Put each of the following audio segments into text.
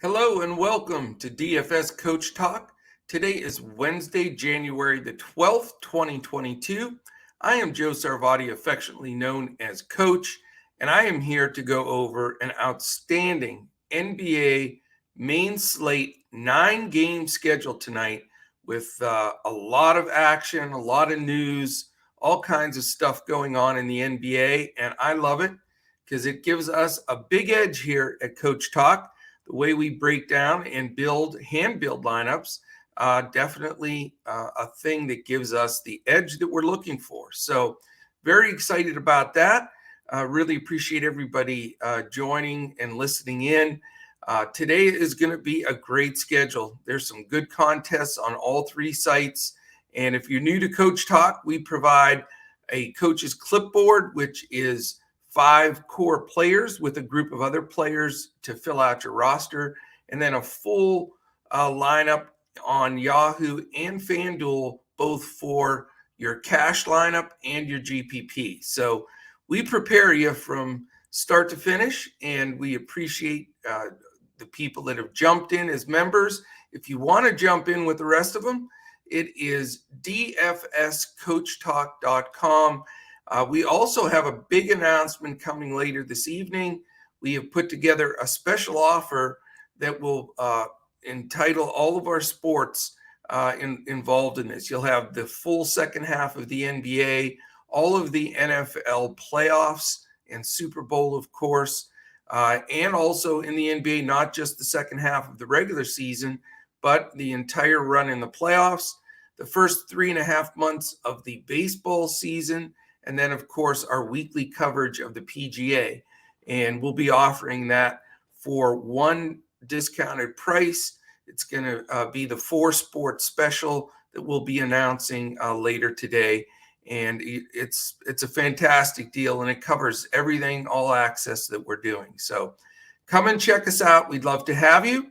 Hello and welcome to DFS Coach Talk. Today is Wednesday, January the 12th, 2022. I am Joe Sarvati, affectionately known as Coach, and I am here to go over an outstanding NBA Main Slate 9-game schedule tonight with a lot of action, a lot of news, all kinds of stuff going on in the NBA, and I love it because it gives us a big edge here at Coach Talk. The way we break down and hand build lineups, definitely a thing that gives us the edge that we're looking for. So very excited about that. Really appreciate everybody joining and listening in. Today is going to be a great schedule. There's some good contests on all three sites. And if you're new to Coach Talk, we provide a coach's clipboard, which is 5 core players with a group of other players to fill out your roster, and then a full lineup on Yahoo and FanDuel, both for your cash lineup and your GPP. So we prepare you from start to finish, and we appreciate the people that have jumped in as members. If you want to jump in with the rest of them, it is dfscoachtalk.com. We also have a big announcement coming later this evening. We have put together a special offer that will entitle all of our sports involved in this. You'll have the full second half of the NBA, all of the NFL playoffs and Super Bowl, of course, and also in the NBA, not just the second half of the regular season, but the entire run in the playoffs, the first 3.5 months of the baseball season, and then, of course, our weekly coverage of the PGA. And we'll be offering that for one discounted price. It's going to be the 4-sport special that we'll be announcing later today. And it's a fantastic deal, and it covers everything, all access that we're doing. So come and check us out. We'd love to have you.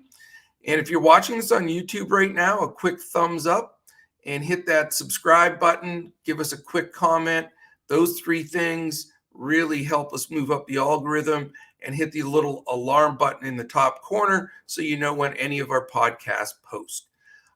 And if you're watching this on YouTube right now, a quick thumbs up and hit that subscribe button. Give us a quick comment. Those 3 things really help us move up the algorithm, and hit the little alarm button in the top corner so you know when any of our podcasts post.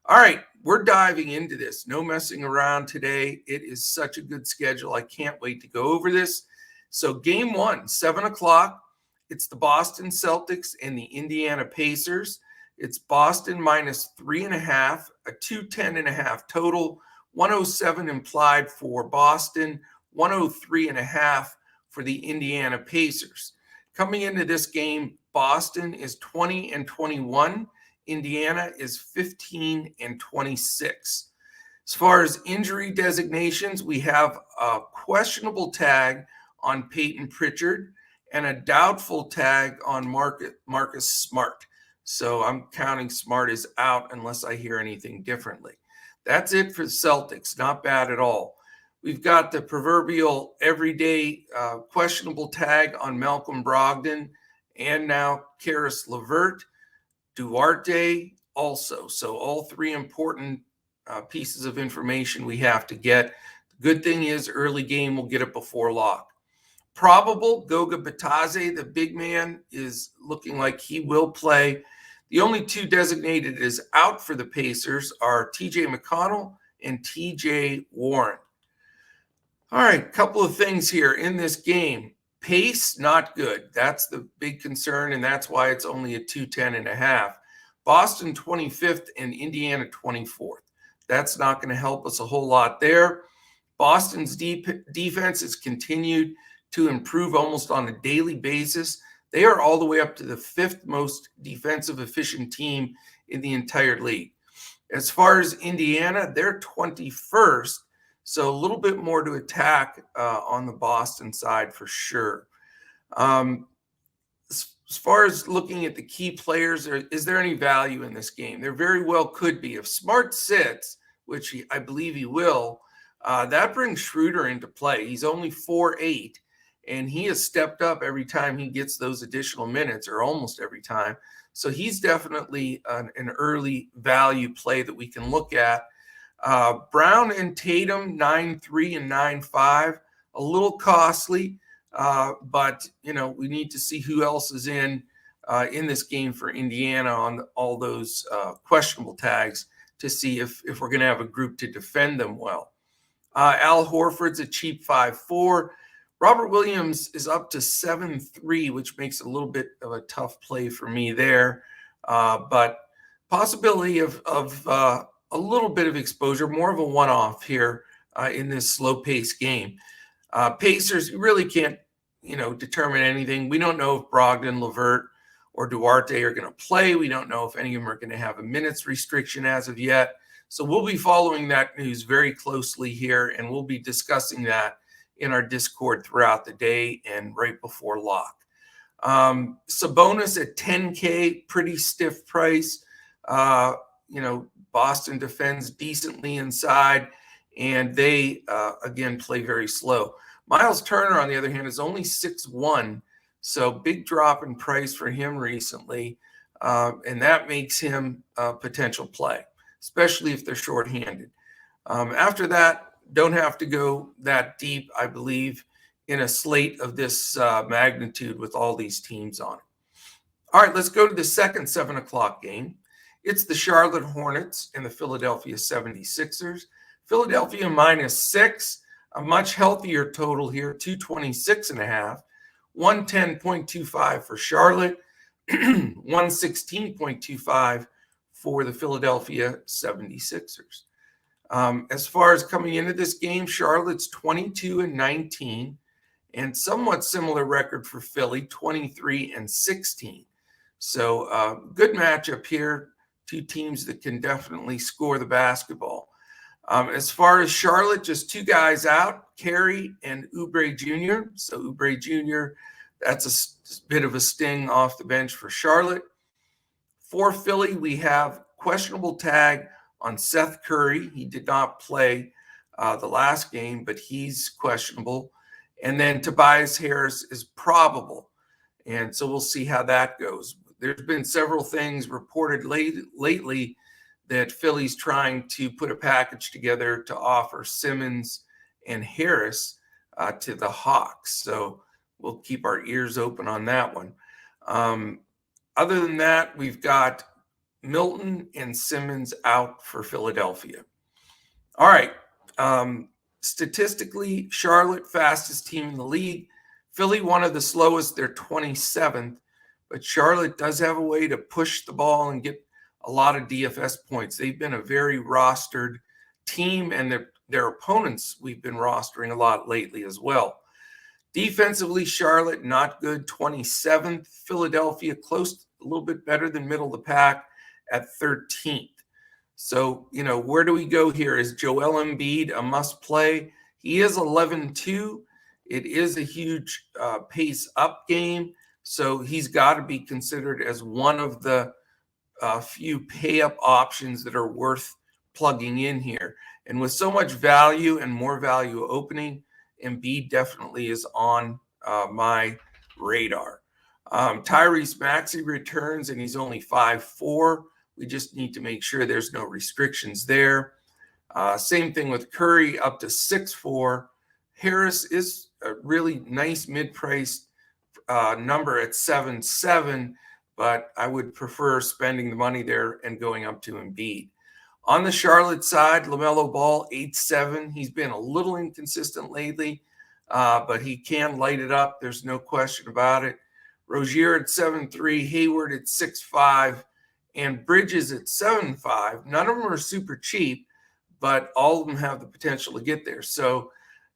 All right, we're diving into this. No messing around today. It is such a good schedule. I can't wait to go over this. So game 1, 7 o'clock. It's the Boston Celtics and the Indiana Pacers. It's Boston minus 3.5, a 210.5 total, 107 implied for Boston, 103.5 for the Indiana Pacers. Coming into this game, Boston is 20-21. Indiana is 15-26. As far as injury designations, we have a questionable tag on Peyton Pritchard and a doubtful tag on Marcus Smart. So I'm counting Smart as out unless I hear anything differently. That's it for the Celtics. Not bad at all. We've got the proverbial everyday questionable tag on Malcolm Brogdon and now Karis LeVert. Duarte also. So all 3 important pieces of information we have to get. The good thing is early game, we'll get it before lock. Probable, Goga Bitadze, the big man, is looking like he will play. The only 2 designated as out for the Pacers are TJ McConnell and TJ Warren. All right, couple of things here in this game. Pace, not good. That's the big concern, and that's why it's only a 210.5. Boston 25th and Indiana 24th. That's not going to help us a whole lot there. Boston's defense has continued to improve almost on a daily basis. They are all the way up to the 5th most defensive efficient team in the entire league. As far as Indiana, they're 21st. So a little bit more to attack on the Boston side for sure. As far as looking at the key players, is there any value in this game? There very well could be. If Smart sits, which I believe he will, that brings Schroeder into play. He's only 4'8", and he has stepped up every time he gets those additional minutes, or almost every time. So he's definitely an early value play that we can look at. Brown and Tatum, 9-3 and 9-5, a little costly, but we need to see who else is in in this game for Indiana on all those questionable tags to see if we're going to have a group to defend them well. Al Horford's a cheap 5-4. Robert Williams is up to 7-3, which makes it a little bit of a tough play for me there. But possibility of a little bit of exposure, more of a one-off here in this slow-paced game. Pacers, you really can't, determine anything. We don't know if Brogdon, LeVert, or Duarte are going to play. We don't know if any of them are going to have a minutes restriction as of yet. So we'll be following that news very closely here, and we'll be discussing that in our Discord throughout the day and right before lock. Sabonis at 10K, pretty stiff price. Boston defends decently inside, and they, again, play very slow. Miles Turner, on the other hand, is only 6'1", so big drop in price for him recently, and that makes him a potential play, especially if they're shorthanded. After that, don't have to go that deep, I believe, in a slate of this magnitude with all these teams on it. All right, let's go to the second 7 o'clock game. It's the Charlotte Hornets and the Philadelphia 76ers. Philadelphia -6, a much healthier total here, 226.5. 110.25 for Charlotte, 116.25 for the Philadelphia 76ers. As far as coming into this game, Charlotte's 22-19, and somewhat similar record for Philly, 23-16. So good matchup here. Two teams that can definitely score the basketball. As far as Charlotte, just two guys out, Carey and Oubre Jr. So Oubre Jr., that's a bit of a sting off the bench for Charlotte. For Philly, we have questionable tag on Seth Curry. He did not play the last game, but he's questionable. And then Tobias Harris is probable. And so we'll see how that goes. There's been several things reported lately that Philly's trying to put a package together to offer Simmons and Harris to the Hawks. So we'll keep our ears open on that one. Other than that, we've got Milton and Simmons out for Philadelphia. All right. Statistically, Charlotte, fastest team in the league. Philly, one of the slowest. They're 27th. But Charlotte does have a way to push the ball and get a lot of DFS points. They've been a very rostered team, and their opponents we've been rostering a lot lately as well. Defensively, Charlotte, not good, 27th. Philadelphia, close, a little bit better than middle of the pack at 13th. So, where do we go here? Is Joel Embiid a must play? He is 11-2. It is a huge pace up game. So he's got to be considered as one of the few pay-up options that are worth plugging in here. And with so much value and more value opening, Embiid definitely is on my radar. Tyrese Maxey returns, and he's only 5'4". We just need to make sure there's no restrictions there. Same thing with Curry, up to 6'4". Harris is a really nice mid-priced number at 7.7, but I would prefer spending the money there and going up to Embiid. On the Charlotte side, LaMelo Ball, 8.7. He's been a little inconsistent lately, but he can light it up. There's no question about it. Rozier at 7.3, Hayward at 6.5, and Bridges at 7.5. None of them are super cheap, but all of them have the potential to get there. So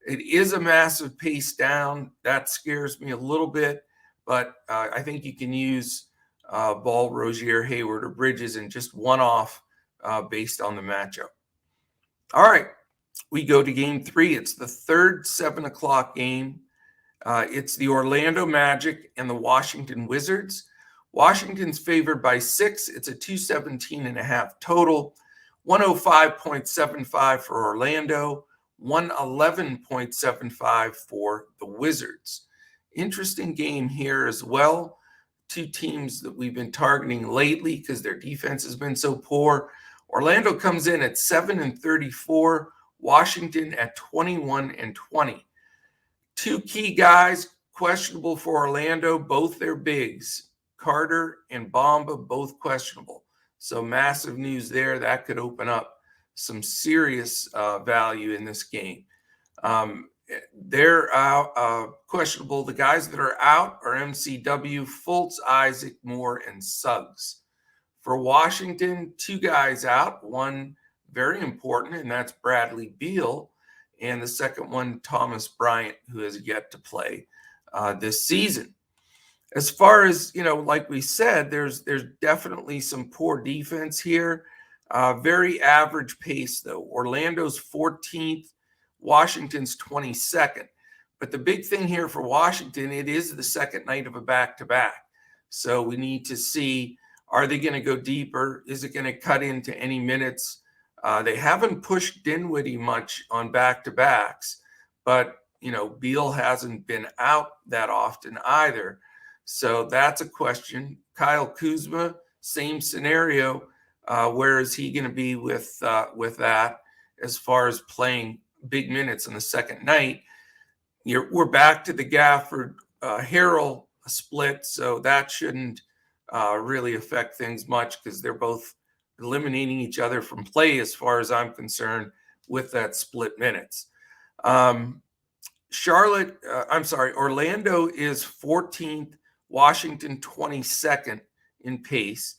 it is a massive pace down. That scares me a little bit, but I think you can use Ball, Rozier, Hayward, or Bridges in just one off based on the matchup. All right, we go to game 3. It's the third 7 o'clock game. It's the Orlando Magic and the Washington Wizards. Washington's favored by 6. It's a 217.5 total. 105.75 for Orlando. 111.75 for the Wizards. Interesting game here as well. Two teams that we've been targeting lately because their defense has been so poor. Orlando comes in at 7-34. Washington at 21-20. Two key guys questionable for Orlando, both their bigs, Carter and Bamba both questionable. So massive news there. That could open up some serious value in this game. They're questionable. The guys that are out are MCW, Fultz, Isaac, Moore, and Suggs. For Washington, 2 guys out, one very important, and that's Bradley Beal, and the second one, Thomas Bryant, who has yet to play this season. As far as, like we said, there's definitely some poor defense here. Very average pace, though. Orlando's 14th, Washington's 22nd. But the big thing here for Washington, it is the second night of a back-to-back. So we need to see, are they going to go deeper? Is it going to cut into any minutes? They haven't pushed Dinwiddie much on back-to-backs, but, Beal hasn't been out that often either. So that's a question. Kyle Kuzma, same scenario. Where is he going to be with that as far as playing big minutes on the second night? We're back to the Gafford Harrell split, so that shouldn't really affect things much because they're both eliminating each other from play as far as I'm concerned with that split minutes. Orlando is 14th, Washington 22nd in pace.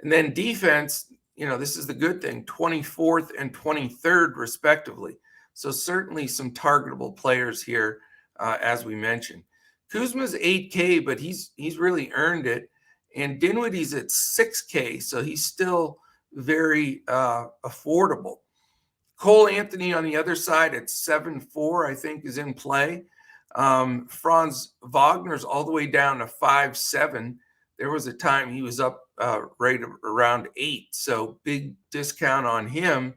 And then defense, this is the good thing, 24th and 23rd respectively. So certainly some targetable players here, as we mentioned. Kuzma's 8K, but he's really earned it. And Dinwiddie's at 6K, so he's still very affordable. Cole Anthony on the other side at 7.4, I think, is in play. Franz Wagner's all the way down to 5.7. There was a time he was up right around 8, so big discount on him.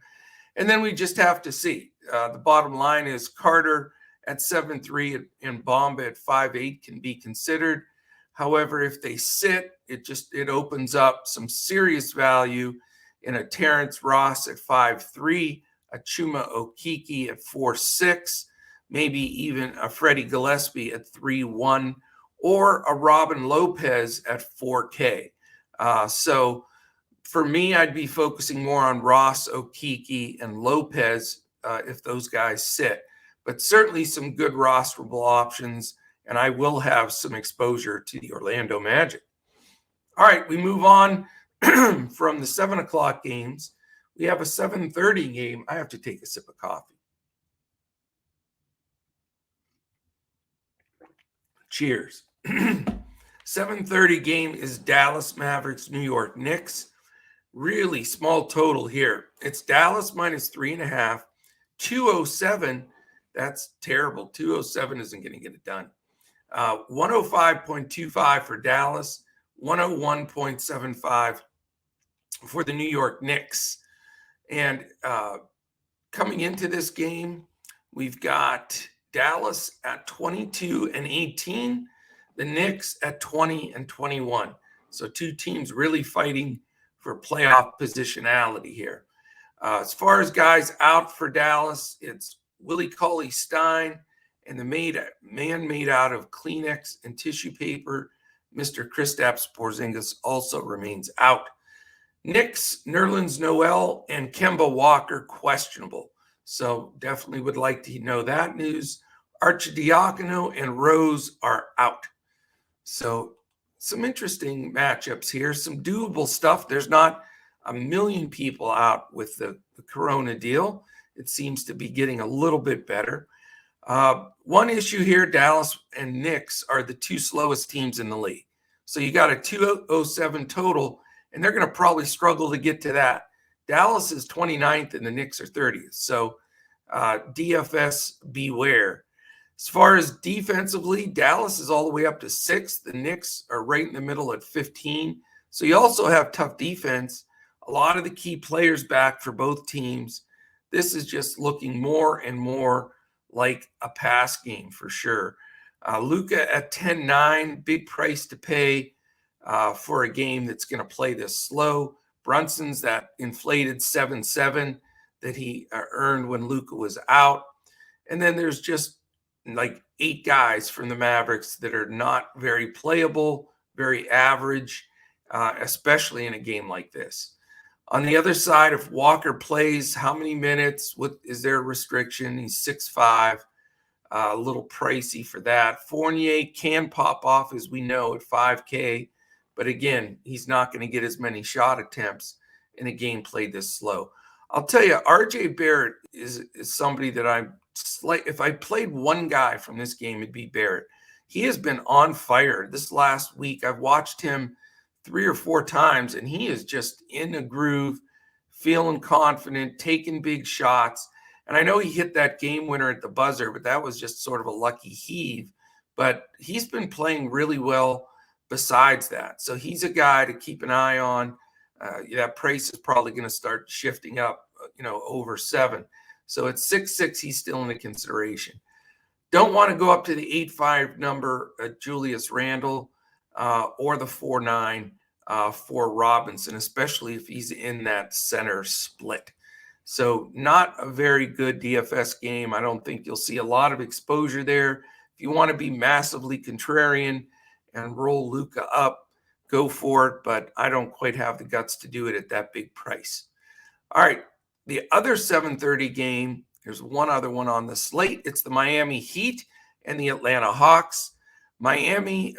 And then we just have to see. The bottom line is Carter at 7.3 and Bamba at 5.8 can be considered. However, if they sit, it opens up some serious value in a Terrence Ross at 5.3, a Chuma Okeke at 4.6, maybe even a Freddie Gillespie at 3.1, or a Robin Lopez at 4K. So for me, I'd be focusing more on Ross, Okeke, and Lopez if those guys sit. But certainly some good rosterable options, and I will have some exposure to the Orlando Magic. All right, we move on from the 7 o'clock games. We have a 7:30 game. I have to take a sip of coffee. Cheers. 7:30 game is Dallas Mavericks, New York Knicks. Really small total here. It's Dallas minus 3.5, 207. That's terrible. 207 isn't going to get it done. 105.25 for Dallas, 101.75 for the New York Knicks. And coming into this game, we've got Dallas at 22-18, the Knicks at 20-21. So 2 teams really fighting for playoff positionality here. As far as guys out for Dallas, it's Willie Cauley-Stein and the man made out of Kleenex and tissue paper, Mr. Kristaps Porzingis, also remains out. Knicks, Nerlens Noel, and Kemba Walker questionable. So definitely would like to know that news. Arcidiacono and Rose are out. So some interesting matchups here, some doable stuff. There's not a million people out with the Corona deal. It seems to be getting a little bit better. One issue here, Dallas and Knicks are the 2 slowest teams in the league. So you got a 207 total, and they're going to probably struggle to get to that. Dallas is 29th and the Knicks are 30th. So DFS beware. As far as defensively, Dallas is all the way up to 6th. The Knicks are right in the middle at 15. So you also have tough defense. A lot of the key players back for both teams. This is just looking more and more like a pass game for sure. Luka at 10-9, big price to pay for a game that's going to play this slow. Brunson's that inflated 7-7 that he earned when Luka was out. And then there's just like 8 guys from the Mavericks that are not very playable, very average, especially in a game like this. On the other side, if Walker plays, how many minutes? What is there a restriction? He's 6'5", a little pricey for that. Fournier can pop off, as we know, at 5K, but again, he's not going to get as many shot attempts in a game played this slow. I'll tell you, RJ Barrett is somebody that if I played one guy from this game, it'd be Barrett. He has been on fire this last week. I've watched him 3 or 4 times, and he is just in a groove, feeling confident, taking big shots. And I know he hit that game winner at the buzzer, but that was just sort of a lucky heave. But he's been playing really well besides that. So he's a guy to keep an eye on. That price is probably going to start shifting up, over 7. So at 6'6", he's still in the consideration. Don't want to go up to the 8'5" number at Julius Randle or the 4'9" for Robinson, especially if he's in that center split. So not a very good DFS game. I don't think you'll see a lot of exposure there. If you want to be massively contrarian and roll Luka up, go for it, but I don't quite have the guts to do it at that big price. All right, the other 7:30 game, there's one other one on the slate. It's the Miami Heat and the Atlanta Hawks. Miami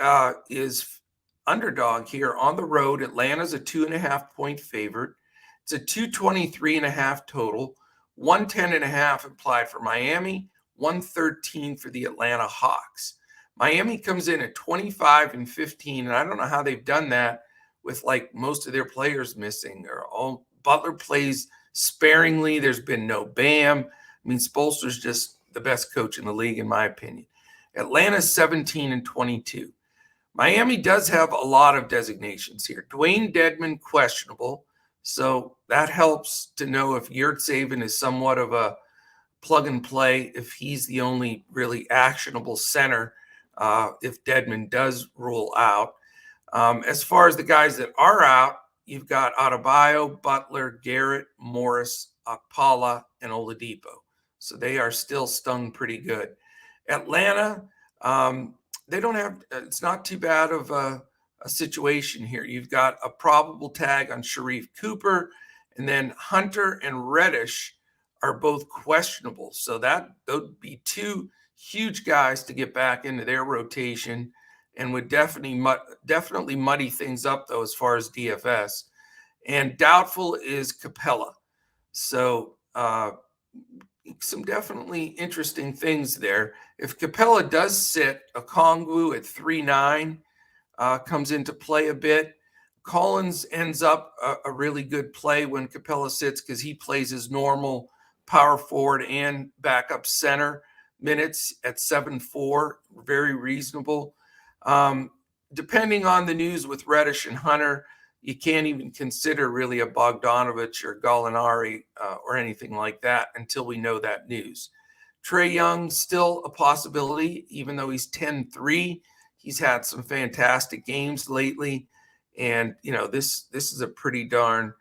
is underdog here on the road. Atlanta's a 2.5-point favorite. It's a 223.5 total, 110.5 implied for Miami, 113 for the Atlanta Hawks. Miami comes in at 25-15, and I don't know how they've done that with like most of their players missing. Butler plays sparingly. There's been no Bam. I mean, Spoelstra's just the best coach in the league, in my opinion. Atlanta's 17-22. Miami does have a lot of designations here. Dwayne Dedmon, questionable. So that helps to know if Yurtseven is somewhat of a plug and play, if he's the only really actionable center, if Dedmon does rule out. As far as the guys that are out, you've got Adebayo, Butler, Garrett, Morris, Akpala, and Oladipo. So they are still stung pretty good. Atlanta, they don't have, it's not too bad of a situation here. You've got a probable tag on Sharif Cooper, and then Hunter and Reddish are both questionable. So that would be 2 huge guys to get back into their rotation, and would definitely muddy things up, though, as far as DFS. And doubtful is Capella. So some definitely interesting things there. If Capella does sit, Okongwu at 3'9" comes into play a bit. Collins ends up a really good play when Capella sits, because he plays his normal power forward and backup center minutes at 7'4", very reasonable. Depending on the news with Reddish and Hunter, you can't even consider really a Bogdanovich or Gallinari or anything like that until we know that news. Trae Young, still a possibility, even though he's 10-3. He's had some fantastic games lately. And, this is a pretty darn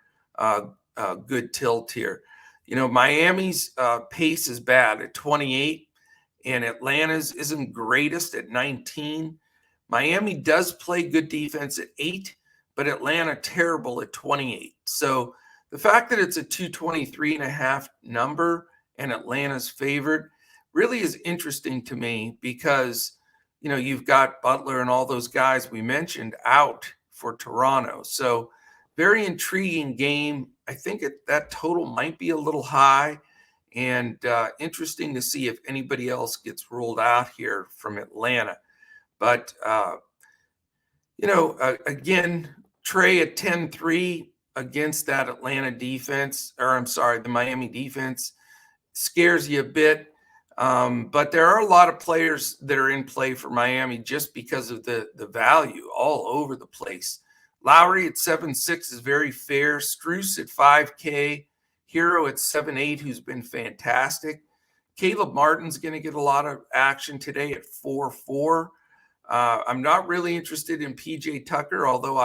good tilt here. Miami's pace is bad at 28, and Atlanta's isn't greatest at 19. Miami does play good defense at 8, but Atlanta terrible at 28. So the fact that it's a 223.5 number and Atlanta's favored really is interesting to me, because, you've got Butler and all those guys we mentioned out for Toronto. So very intriguing game. I think that total might be a little high, and interesting to see if anybody else gets ruled out here from Atlanta. But, again, Trae at 10-3 against that Atlanta defense, the Miami defense, scares you a bit. But there are a lot of players that are in play for Miami just because of the value all over the place. Lowry at 7'6" is very fair. Strus at 5K. Hero at 7'8", who's been fantastic. Caleb Martin's going to get a lot of action today at 4'4". I'm not really interested in PJ Tucker, although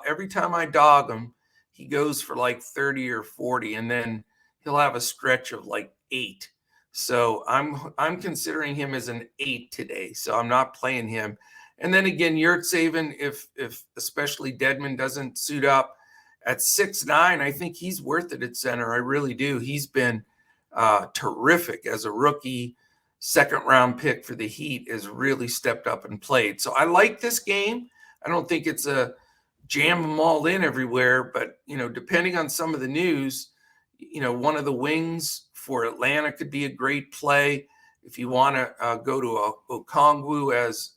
every time I dog him, he goes for like 30 or 40, and then he'll have a stretch of like 8. So I'm considering him as an 8 today. So I'm not playing him. And then again, Yurtseven, if especially Dedmon doesn't suit up at 6'9", I think he's worth it at center. I really do. He's been terrific as a rookie. Second-round pick for the Heat has really stepped up and played. So I like this game. I don't think it's a jam them all in everywhere, but, depending on some of the news, one of the wings for Atlanta could be a great play. If you want to go to Okongwu as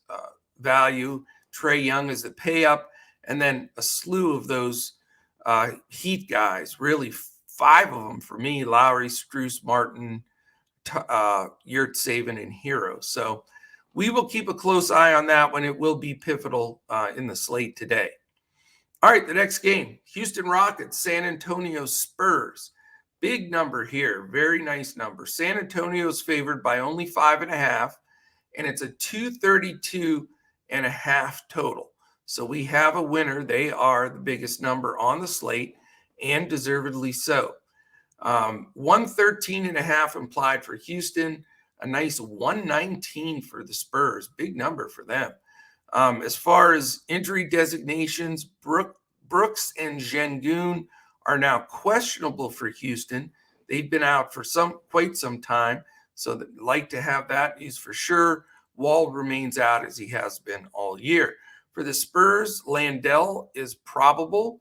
value, Trae Young as the pay up, and then a slew of those Heat guys, really 5 of them for me: Lowry, Strus, Martin, Yurtseven, and Hero. So we will keep a close eye on that one. It will be pivotal in the slate today. All right, the next game, Houston Rockets, San Antonio Spurs. Big number here, very nice number. San Antonio's favored by only 5.5, and it's a 232.5 total. So we have a winner. They are the biggest number on the slate, and deservedly so. 113.5 implied for Houston, a nice 119 for the Spurs. Big number for them. As far as injury designations, Brooks and Şengün are now questionable for Houston. They've been out for quite some time, so they'd like to have that news for sure. Wall remains out as he has been all year. For the Spurs, Landell is probable,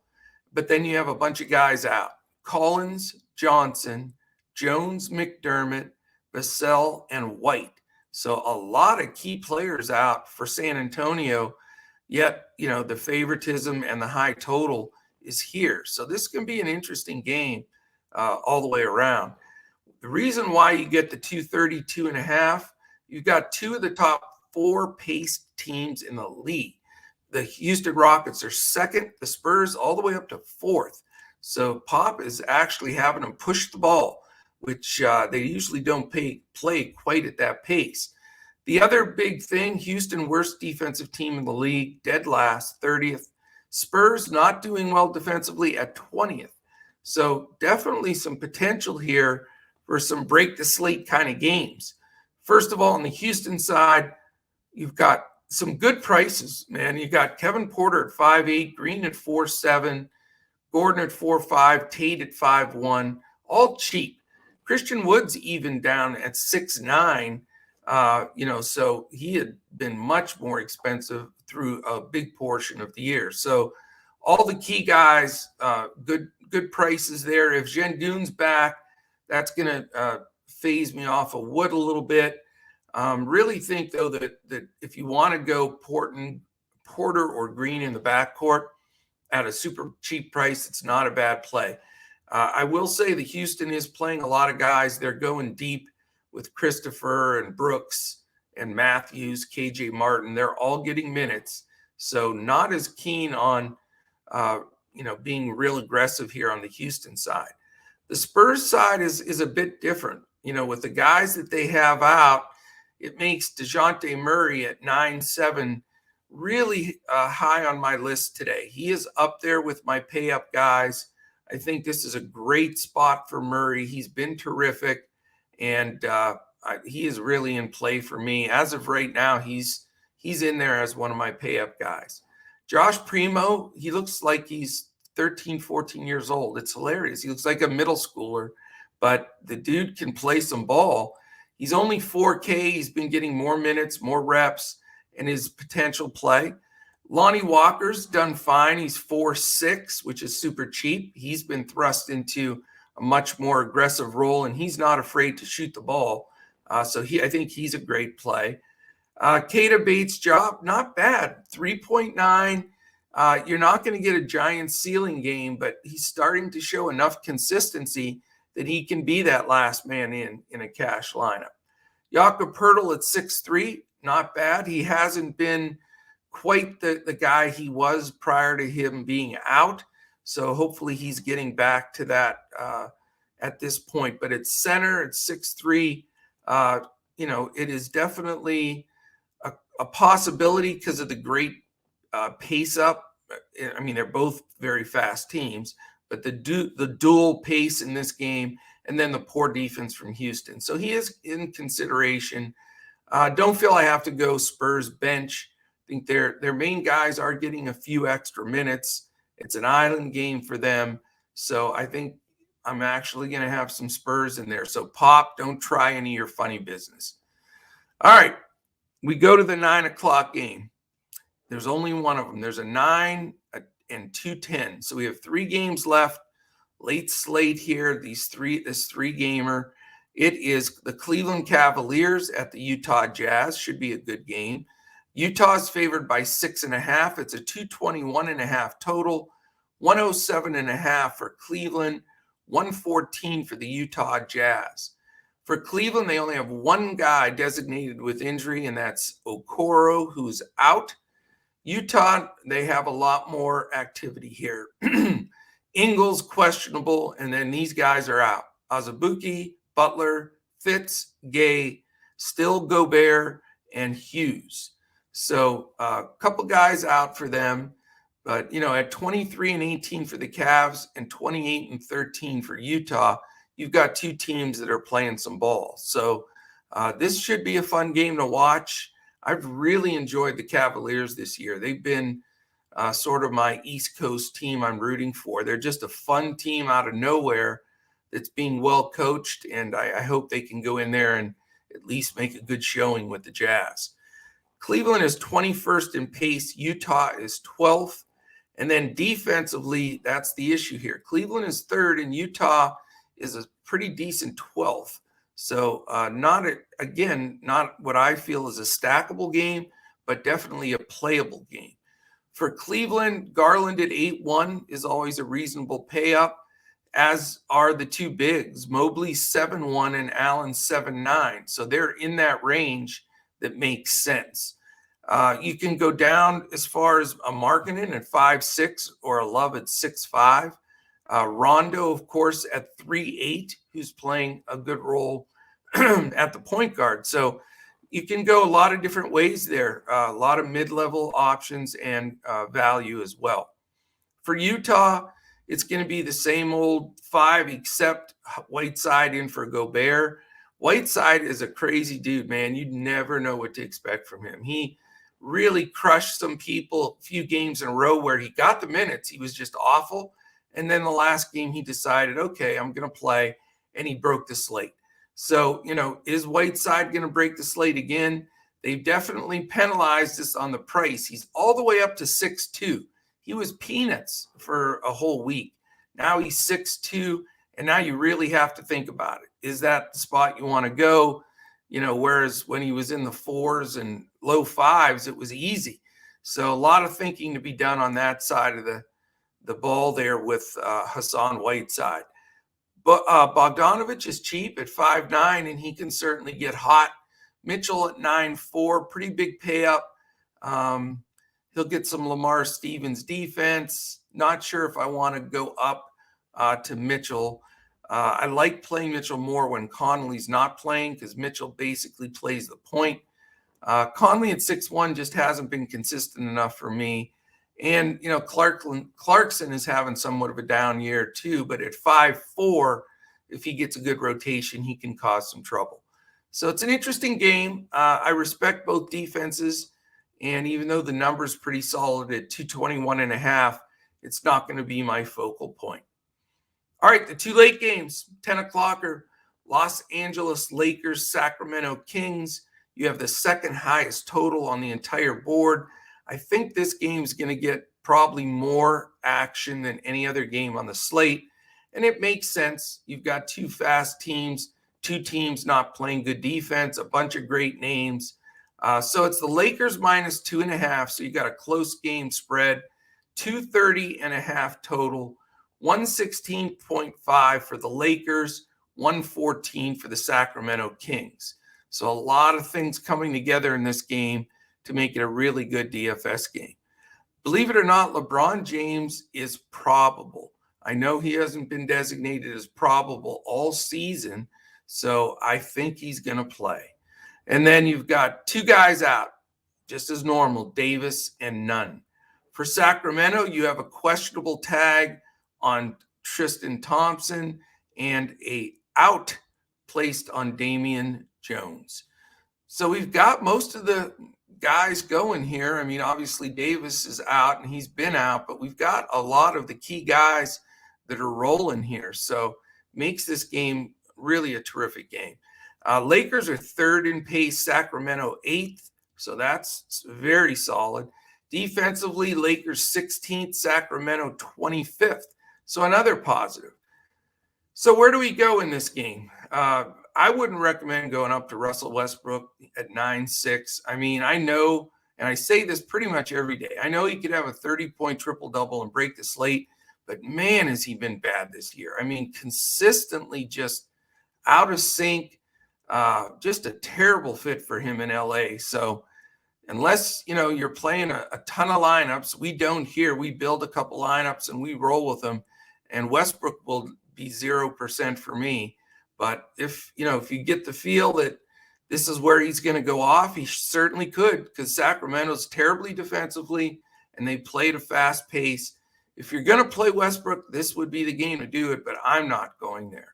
but then you have a bunch of guys out: Collins, Johnson, Jones, McDermott, Vassell, and White. So a lot of key players out for San Antonio, yet, the favoritism and the high total is here. So this can be an interesting game all the way around. The reason why you get the 232.5, you've got 2 of the top 4 paced teams in the league. The Houston Rockets are second, the Spurs all the way up to 4th. So Pop is actually having them push the ball, which they usually don't play quite at that pace. The other big thing, Houston, worst defensive team in the league, dead last, 30th. Spurs not doing well defensively at 20th. So definitely some potential here for some break the slate kind of games. First of all, on the Houston side, you've got some good prices, man. You got Kevin Porter at 5'8", Green at 4'7", Gordon at 4'5", Tate at 5'1", all cheap. Christian Wood's even down at 6'9", so he had been much more expensive through a big portion of the year. So all the key guys, good prices there. If Şengün's back, that's going to phase me off of Wood a little bit. Really think, though, that if you want to go Porter or Green in the backcourt at a super cheap price, it's not a bad play. I will say that Houston is playing a lot of guys. They're going deep with Christopher and Brooks and Matthews, KJ Martin. They're all getting minutes. So not as keen on, being real aggressive here on the Houston side. The Spurs side is a bit different. With the guys that they have out, it makes DeJounte Murray at 9.7 really high on my list today. He is up there with my pay up guys. I think this is a great spot for Murray. He's been terrific, and he is really in play for me. As of right now, he's in there as one of my pay up guys. Josh Primo, he looks like he's 13, 14 years old. It's hilarious. He looks like a middle schooler, but the dude can play some ball. He's only 4K. He's been getting more minutes, more reps, and his potential play. Lonnie Walker's done fine. He's 4'6", which is super cheap. He's been thrust into a much more aggressive role, and he's not afraid to shoot the ball. I think he's a great play. Keita Bates-Diop, not bad, 3.9. You're not going to get a giant ceiling game, but he's starting to show enough consistency that he can be that last man in a cash lineup. Jakob Poeltl at 6'3", not bad. He hasn't been quite the guy he was prior to him being out. So hopefully he's getting back to that at this point. But at center at 6'3", it is definitely a possibility because of the great pace up. I mean, they're both very fast teams, but the dual pace in this game, and then the poor defense from Houston. So he is in consideration. Don't feel I have to go Spurs bench. think their main guys are getting a few extra minutes. It's an island game for them. So I think I'm actually going to have some Spurs in there. So Pop, don't try any of your funny business. All right, we go to the 9 o'clock game. There's only one of them. There's a 9 and 2-10. So we have 3 games left. Late slate here. This 3-gamer. It is the Cleveland Cavaliers at the Utah Jazz. Should be a good game. Utah's favored by 6.5. It's a 221.5 total. 107.5 for Cleveland. 114 for the Utah Jazz. For Cleveland, they only have one guy designated with injury, and that's Okoro, who's out. Utah, they have a lot more activity here. Ingles, questionable, and then these guys are out. Azubuike, Butler, Fitz, Gay, still Gobert, and Hughes. So a couple guys out for them. But, at 23 and 18 for the Cavs and 28 and 13 for Utah, you've got 2 teams that are playing some ball. So this should be a fun game to watch. I've really enjoyed the Cavaliers this year. They've been sort of my East Coast team I'm rooting for. They're just a fun team out of nowhere that's being well coached, and I hope they can go in there and at least make a good showing with the Jazz. Cleveland is 21st in pace. Utah is 12th. And then defensively, that's the issue here. Cleveland is 3rd, and Utah is a pretty decent 12th. So not what I feel is a stackable game, but definitely a playable game. For Cleveland, Garland at 8-1 is always a reasonable pay up, as are the 2 bigs, Mobley 7-1 and Allen 7-9. So they're in that range that makes sense. You can go down as far as a Markkanen at 5-6 or a Love at 6-5. Rondo, of course, at 3-8, who's playing a good role at the point guard. So you can go a lot of different ways there, a lot of mid-level options and value as well. For Utah, it's going to be the same old 5, except Whiteside in for Gobert. Whiteside is a crazy dude, man. You'd never know what to expect from him. He really crushed some people a few games in a row where he got the minutes. He was just awful. And then the last game he decided, okay, I'm going to play, and he broke the slate. So, is Whiteside going to break the slate again? They've definitely penalized us on the price. He's all the way up to 6'2". He was peanuts for a whole week. Now he's 6'2", and now you really have to think about it. Is that the spot you want to go? Whereas when he was in the 4s and low 5s, it was easy. So a lot of thinking to be done on that side of the ball there with Hassan Whiteside. But Bogdanovich is cheap at 5'9", and he can certainly get hot. Mitchell at 9'4", pretty big pay up. He'll get some Lamar Stevens defense. Not sure if I want to go up to Mitchell. I like playing Mitchell more when Conley's not playing, because Mitchell basically plays the point. Conley at 6'1" just hasn't been consistent enough for me. And, Clarkson is having somewhat of a down year too, but at 5'4", if he gets a good rotation, he can cause some trouble. So it's an interesting game. I respect both defenses. And even though the number's pretty solid at 221.5, it's not going to be my focal point. All right, the 2 late games, 10 o'clocker, Los Angeles Lakers, Sacramento Kings. You have the second highest total on the entire board. I think this game is going to get probably more action than any other game on the slate. And it makes sense. You've got 2 fast teams, 2 teams not playing good defense, a bunch of great names. So it's the Lakers minus 2.5. So you got a close game spread, 230.5 total, 116.5 for the Lakers, 114 for the Sacramento Kings. So a lot of things coming together in this game to make it a really good DFS game. Believe it or not, LeBron James is probable. I know he hasn't been designated as probable all season, so I think he's going to play. And then you've got 2 guys out, just as normal, Davis and Nunn. For Sacramento, you have a questionable tag on Tristan Thompson and a out placed on Damian Jones. So we've got most of the guys going here. I mean, obviously Davis is out and he's been out, but we've got a lot of the key guys that are rolling here. So makes this game really a terrific game. Lakers are third in pace, Sacramento eighth. So that's very solid. Defensively, Lakers 16th, Sacramento 25th. So another positive. So where do we go in this game? I wouldn't recommend going up to Russell Westbrook at 9-6. I mean, I know, and I say this pretty much every day, I know he could have a 30-point triple-double and break the slate, but man, has he been bad this year. I mean, consistently just out of sync, just a terrible fit for him in LA. So unless, you're playing a ton of lineups, we don't here. We build a couple lineups and we roll with them, and Westbrook will be 0% for me. But if you get the feel that this is where he's going to go off, he certainly could, because Sacramento's terribly defensively and they played a fast pace. If you're going to play Westbrook, this would be the game to do it, but I'm not going there.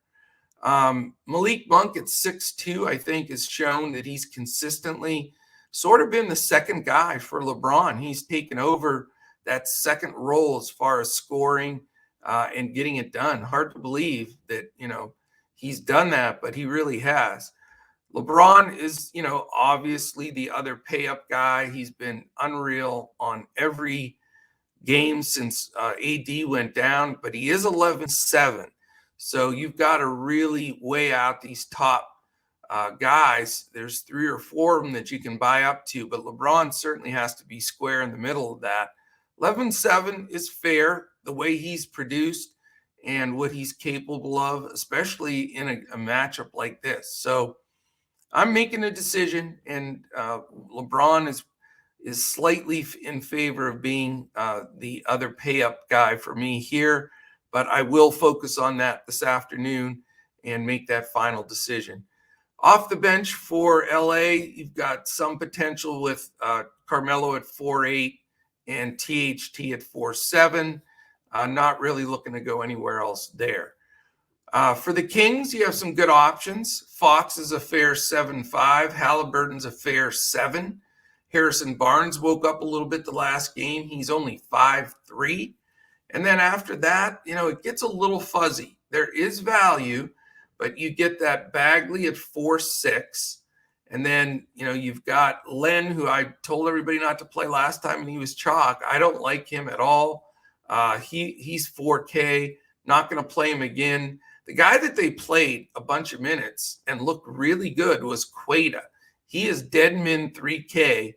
Malik Monk at 6'2", I think, has shown that he's consistently sort of been the second guy for LeBron. He's taken over that second role as far as scoring and getting it done. Hard to believe that, he's done that, but he really has. LeBron is, obviously the other pay-up guy. He's been unreal on every game since AD went down, but he is 11-7. So you've got to really weigh out these top guys. There's 3 or 4 of them that you can buy up to, but LeBron certainly has to be square in the middle of that. 11-7 is fair, the way he's produced and what he's capable of, especially in a matchup like this. So I'm making a decision, and LeBron is slightly in favor of being the other pay-up guy for me here, but I will focus on that this afternoon and make that final decision. Off the bench for LA, you've got some potential with Carmelo at 4.8 and THT at 4.7. Not really looking to go anywhere else there. For the Kings, you have some good options. Fox is a fair 7.5. Halliburton's a fair 7. Harrison Barnes woke up a little bit the last game. He's only 5.3. And then after that, it gets a little fuzzy. There is value, but you get that Bagley at 4.6. And then, you've got Len, who I told everybody not to play last time, and he was chalk. I don't like him at all. He's 4K. Not going to play him again. The guy that they played a bunch of minutes and looked really good was Queta. He is deadmin 3K,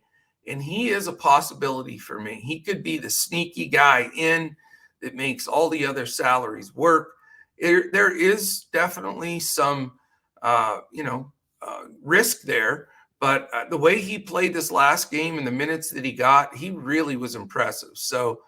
and he is a possibility for me. He could be the sneaky guy in that makes all the other salaries work. There is definitely some, risk there, but the way he played this last game and the minutes that he got, he really was impressive. So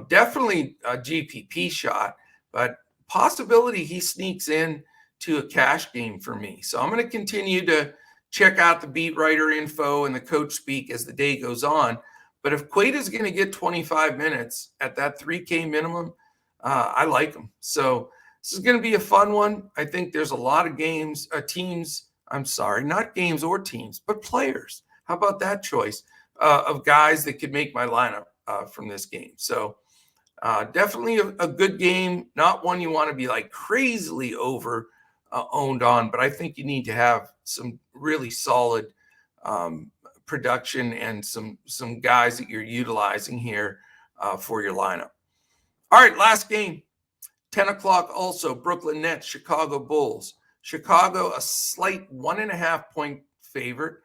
definitely a GPP shot, but possibility he sneaks in to a cash game for me. So I'm going to continue to check out the beat writer info and the coach speak as the day goes on. But if Queta is going to get 25 minutes at that 3K minimum, I like him. So this is going to be a fun one. I think there's a lot of not games or teams, but players. How about that choice of guys that could make my lineup from this game? So definitely a good game, not one you want to be like crazily over owned on, but I think you need to have some really solid production and some guys that you're utilizing here for your lineup. All right, last game, 10 o'clock also, Brooklyn Nets, Chicago Bulls. Chicago, a slight 1.5 point favorite.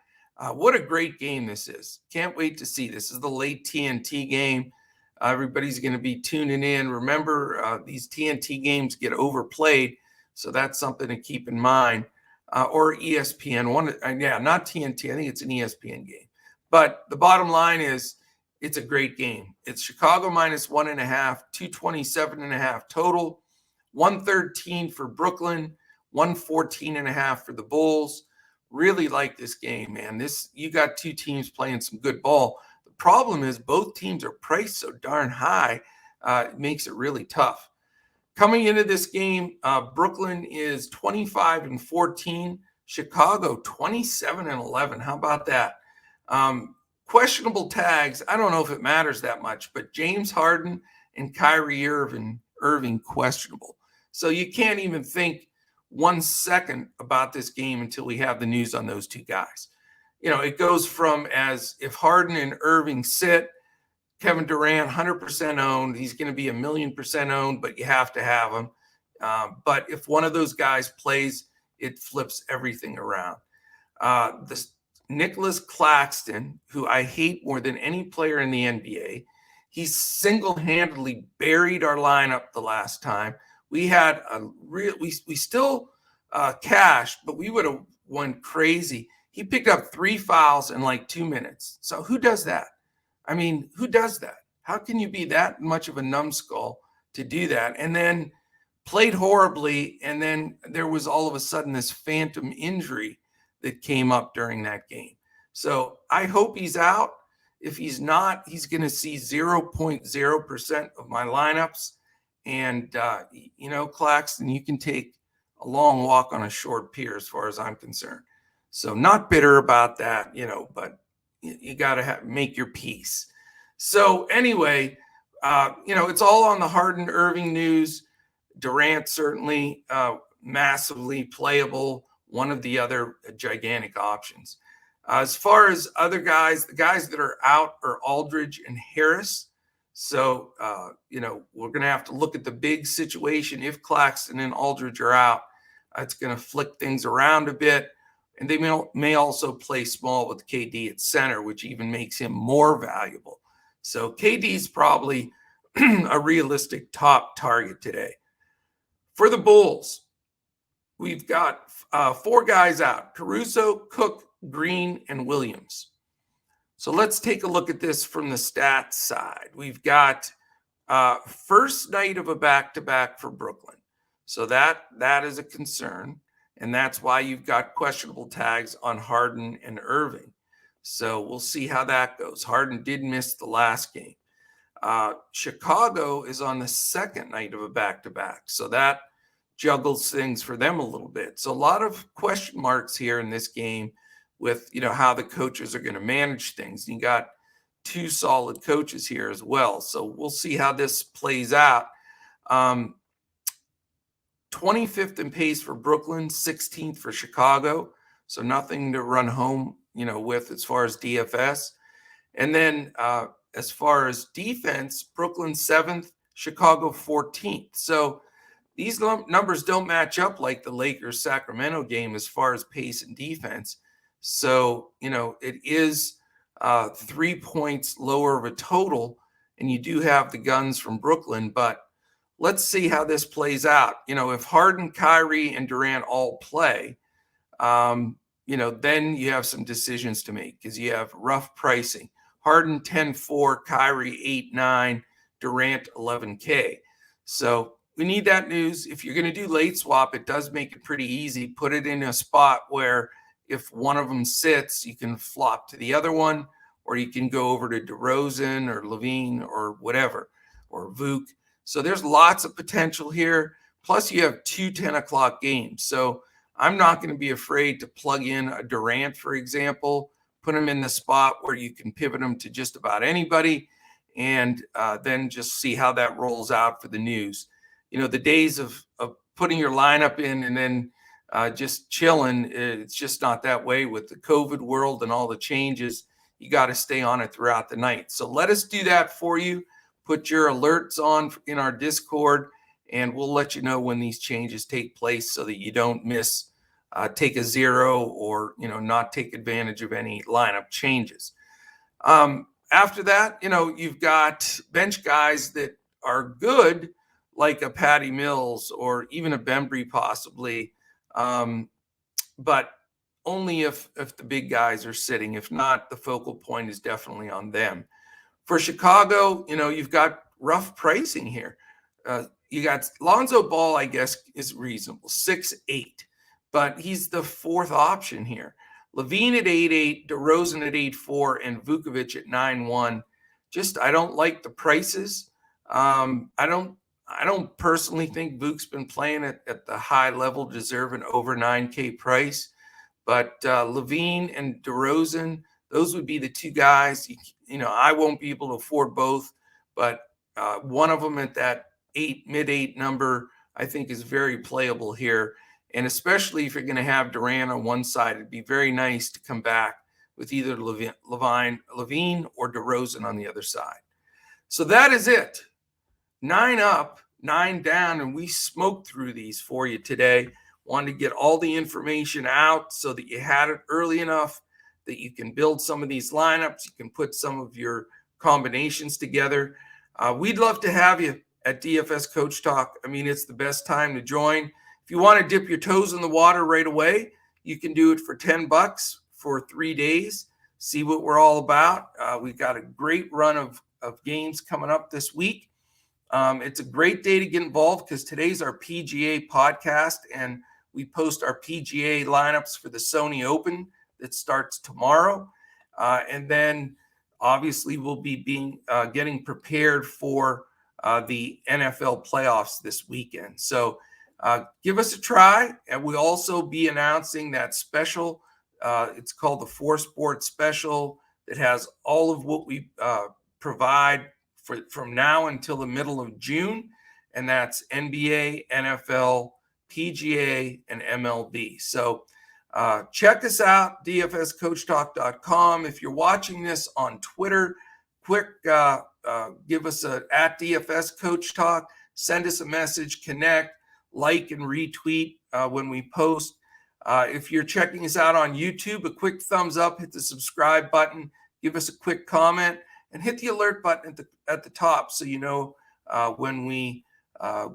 What a great game this is. Can't wait to see. This is the late TNT game. Everybody's going to be tuning in. Remember, these TNT games get overplayed, so that's something to keep in mind. Or ESPN. Not TNT. I think it's an ESPN game. But the bottom line is it's a great game. It's Chicago minus 1.5, 227.5 total, 113 for Brooklyn, 114.5 for the Bulls. Really like this game, man. You got two teams playing some good ball. The problem is both teams are priced so darn high. It makes it really tough. Coming into this game, Brooklyn is 25-14. Chicago 27-11. How about that? questionable tags, I don't know if it matters that much, but James Harden and Kyrie Irving questionable. So you can't even think 1 second about this game until we have the news on those two guys. It goes from as if Harden and Irving sit, Kevin Durant 100% owned. He's going to be 1,000,000% owned, but you have to have him. But if one of those guys plays, it flips everything around. This Nicholas Claxton, who I hate more than any player in the NBA, he single-handedly buried our lineup the last time. We had we still cashed, but we would have went crazy. He picked up 3 fouls in like 2 minutes. So who does that? I mean, who does that? How can you be that much of a numbskull to do that? And then played horribly, and then there was all of a sudden this phantom injury that came up during that game. So I hope he's out. If he's not, he's going to see 0.0% of my lineups. And, Claxton, you can take a long walk on a short pier as far as I'm concerned. So not bitter about that, but you got to make your peace. So anyway, it's all on the Harden Irving news. Durant certainly massively playable, one of the other gigantic options. As far as other guys, the guys that are out are Aldridge and Harris. So, we're going to have to look at the big situation. If Claxton and Aldridge are out, it's going to flick things around a bit. And they may also play small with KD at center, which even makes him more valuable. So KD's probably a realistic top target today. For the Bulls, we've got 4 guys out: Caruso, Cook, Green, and Williams. So let's take a look at this from the stats side. We've got first night of a back-to-back for Brooklyn. So that is a concern. And that's why you've got questionable tags on Harden and Irving. So we'll see how that goes. Harden did miss the last game. Chicago is on the second night of a back-to-back. So that juggles things for them a little bit. So a lot of question marks here in this game with, how the coaches are going to manage things. You got 2 solid coaches here as well. So we'll see how this plays out. 25th in pace for Brooklyn, 16th for Chicago. So nothing to run home, with as far as DFS. And then as far as defense, Brooklyn 7th, Chicago 14th. So these numbers don't match up like the Lakers-Sacramento game as far as pace and defense. So, it is 3 points lower of a total, and you do have the guns from Brooklyn, but let's see how this plays out. If Harden, Kyrie, and Durant all play, then you have some decisions to make because you have rough pricing. Harden 10-4, Kyrie 8-9, Durant 11K. So we need that news. If you're going to do late swap, it does make it pretty easy. Put it in a spot where if one of them sits, you can flop to the other one, or you can go over to DeRozan or Levine or whatever, or Vuk. So there's lots of potential here. Plus, you have 2 10 o'clock games. So I'm not going to be afraid to plug in a Durant, for example, put him in the spot where you can pivot him to just about anybody, and then just see how that rolls out for the news. The days of putting your lineup in and then just chilling, it's just not that way with the COVID world and all the changes. You got to stay on it throughout the night. So let us do that for you. Put your alerts on in our Discord, and we'll let you know when these changes take place so that you don't miss, take a 0 or, not take advantage of any lineup changes. After that, you've got bench guys that are good, like a Patty Mills or even a Bembry possibly, but only if the big guys are sitting. If not, the focal point is definitely on them. For Chicago, you've got rough pricing here. You got Lonzo Ball, I guess, is reasonable, 6'8", but he's the 4th option here. Levine at 8'8", DeRozan at 8'4", and Vukovic at 9'1". I don't like the prices. I don't personally think Vuk's been playing at the high level, deserve an over 9K price. But Levine and DeRozan, Those would be the two guys. I won't be able to afford both, but one of them at that mid-8 number, I think is very playable here. And especially if you're going to have Durant on one side, it'd be very nice to come back with either LaVine or DeRozan on the other side. So that is it. 9 up, 9 down, and we smoked through these for you today. Wanted to get all the information out so that you had it early enough that you can build some of these lineups. You can put some of your combinations together. We'd love to have you at DFS Coach Talk. I mean, it's the best time to join. If you want to dip your toes in the water right away, you can do it for $10 for 3 days. See what we're all about. We've got a great run of games coming up this week. It's a great day to get involved because today's our PGA podcast, and we post our PGA lineups for the Sony Open that starts tomorrow. And then obviously we'll be getting prepared for the NFL playoffs this weekend. So give us a try. And we'll also be announcing that special. It's called the 4 Sports Special that has all of what we provide from now until the middle of June. And that's NBA, NFL, PGA, and MLB. So check us out, dfscoachtalk.com. If you're watching this on Twitter, give us at DFS Coach Talk. Send us a message, connect, like, and retweet when we post. If you're checking us out on YouTube, a quick thumbs up, hit the subscribe button, give us a quick comment, and hit the alert button at the top so you know when we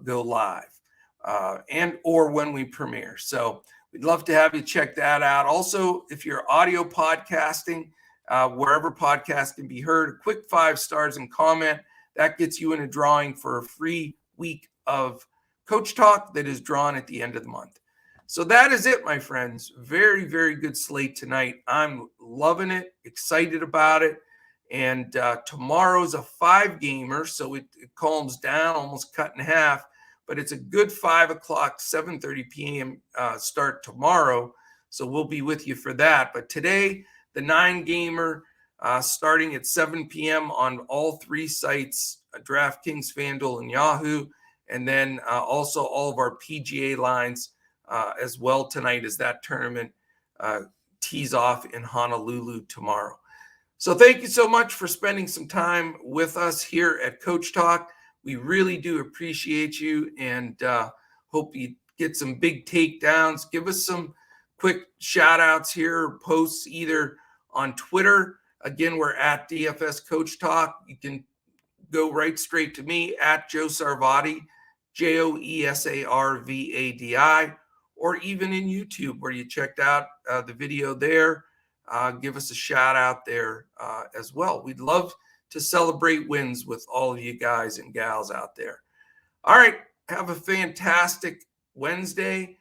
go live and or when we premiere. So we'd love to have you check that out. Also, if you're audio podcasting, wherever podcasts can be heard, a quick 5 stars and comment. That gets you in a drawing for a free week of Coach Talk that is drawn at the end of the month. So that is it, my friends. Very, very good slate tonight. I'm loving it, excited about it. And tomorrow's a 5-gamer, so it calms down, almost cut in half. But it's a good 5 o'clock, 7:30 p.m. Start tomorrow. So we'll be with you for that. But today, the 9-gamer starting at 7 p.m. on all 3 sites, Draftkings, Fanduel, and Yahoo. And then also all of our PGA lines as well tonight as that tournament tees off in Honolulu tomorrow. So thank you so much for spending some time with us here at Coach Talk. We really do appreciate you and hope you get some big takedowns. Give us some quick shout outs here, posts either on Twitter. Again, we're at DFS Coach Talk. You can go right straight to me at Joe Sarvadi, JoeSarvadi, or even in YouTube where you checked out the video there. Give us a shout out there as well. We'd love to celebrate wins with all of you guys and gals out there. All right. Have a fantastic Wednesday.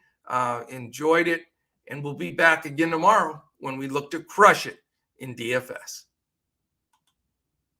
Enjoyed it. And we'll be back again tomorrow when we look to crush it in DFS.